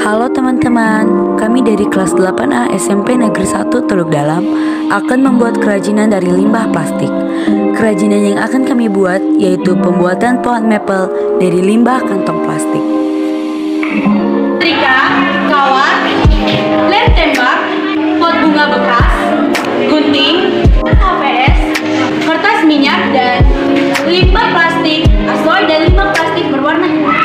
Halo teman-teman, kami dari kelas 8A SMP Negeri 1 Teluk Dalam akan membuat kerajinan dari limbah plastik. Kerajinan yang akan kami buat yaitu pembuatan pohon maple dari limbah kantong plastik. Setrika, kawat, lem tembak, pot bunga bekas, gunting, HVS, kertas minyak, dan limbah plastik asoy dan limbah plastik berwarna hitam.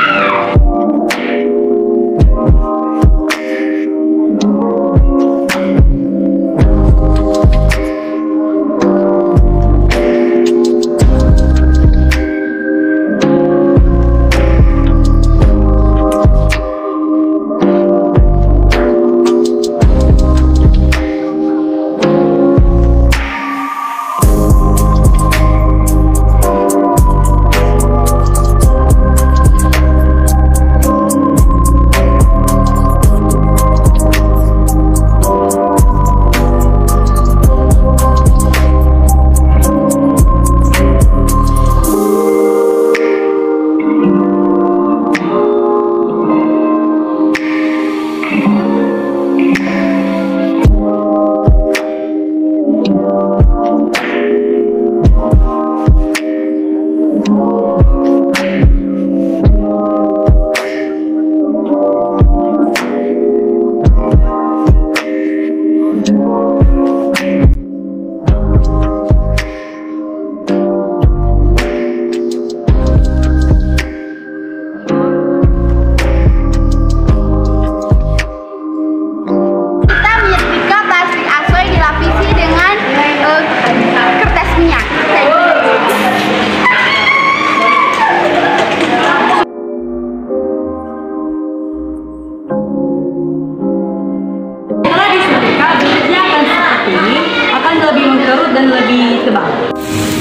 Dan lebih tebal.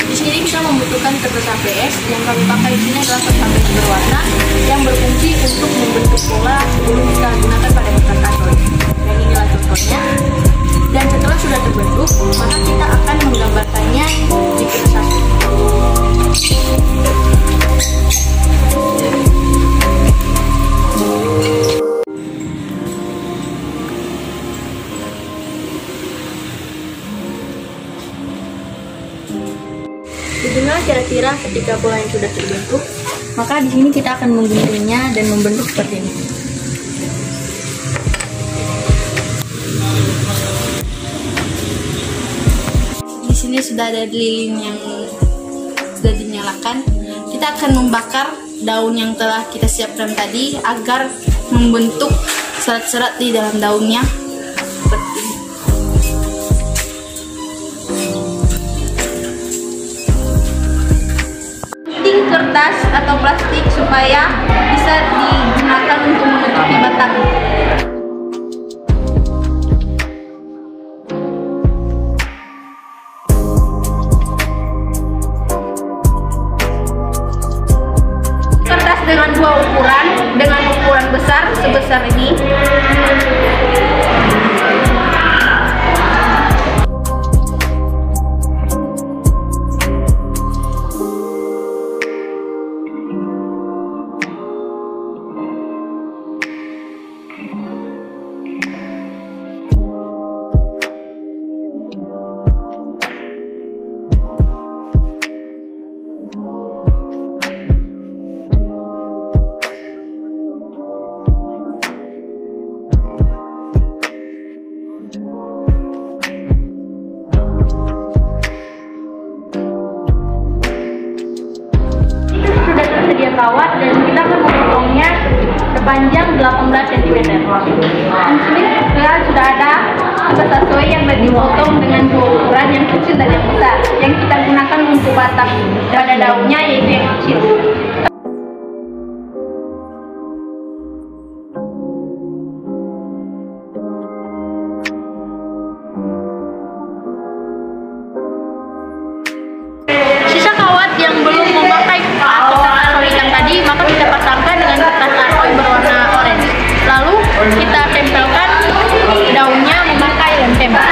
Di sini kita membutuhkan kertas HVS. Yang kami pakai di sini adalah kertas HVS berwarna yang berfungsi untuk membentuk pola sebelum kita gunakan pada kertas asoy. Dan inilah contohnya. Dan setelah sudah terbentuk, maka kita akan menggambarkannya di kertas asoy. Beginilah kira-kira ketika pola yang sudah terbentuk, maka di sini kita akan mengguntingnya dan membentuk seperti ini. Di sini sudah ada lilin yang sudah dinyalakan. Kita akan membakar daun yang telah kita siapkan tadi agar membentuk serat-serat di dalam daunnya. Seperti ini. Kertas atau plastik supaya bisa digunakan untuk menutupi batang. Kertas dengan dua ukuran, dengan ukuran besar sebesar ini. Kawat dan kita akan memotongnya sepanjang 18 cm. Di sini sudah ada kertas asoy yang dipotong dengan dua ukuran, yang kecil dan yang besar, yang kita gunakan untuk batang pada daunnya yaitu yang kecil. Sisa kawat yang belum memakai kertas asoy yang tadi, maka kita pasangkan dengan kertas asoy berwarna oranye. Lalu kita tempelkan daunnya memakai lem tembak.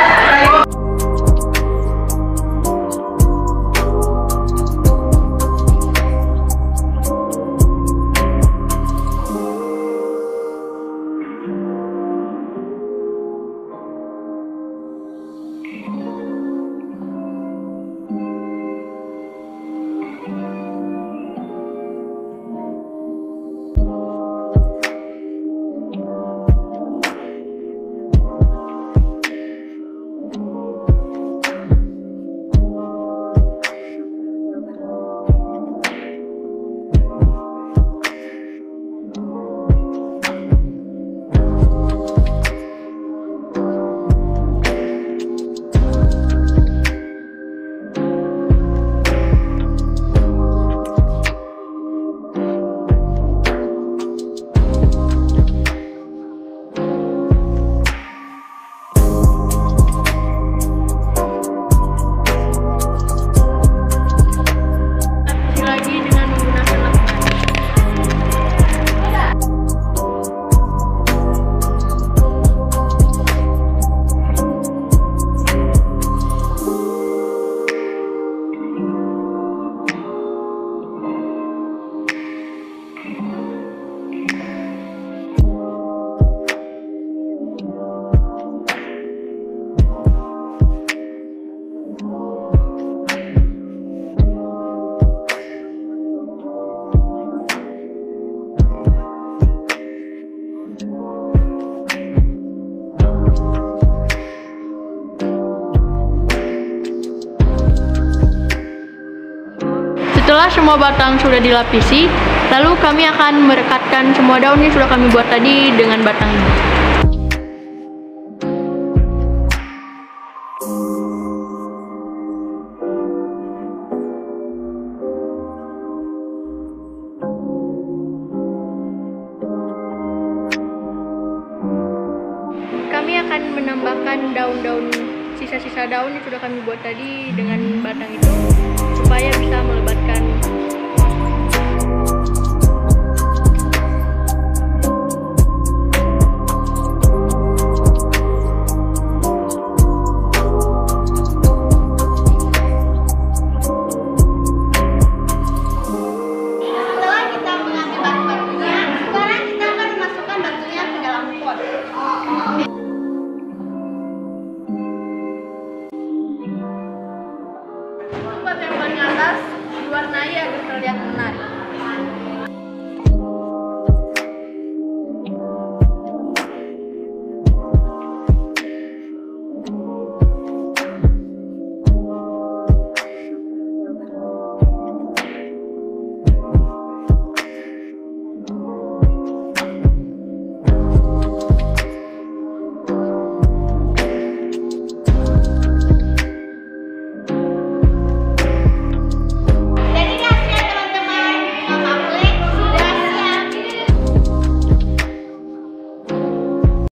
Setelah semua batang sudah dilapisi, lalu kami akan merekatkan semua daun yang sudah kami buat tadi dengan batang ini. Kami akan menambahkan sisa-sisa daun yang sudah kami buat tadi dengan batang itu supaya bisa melebatkan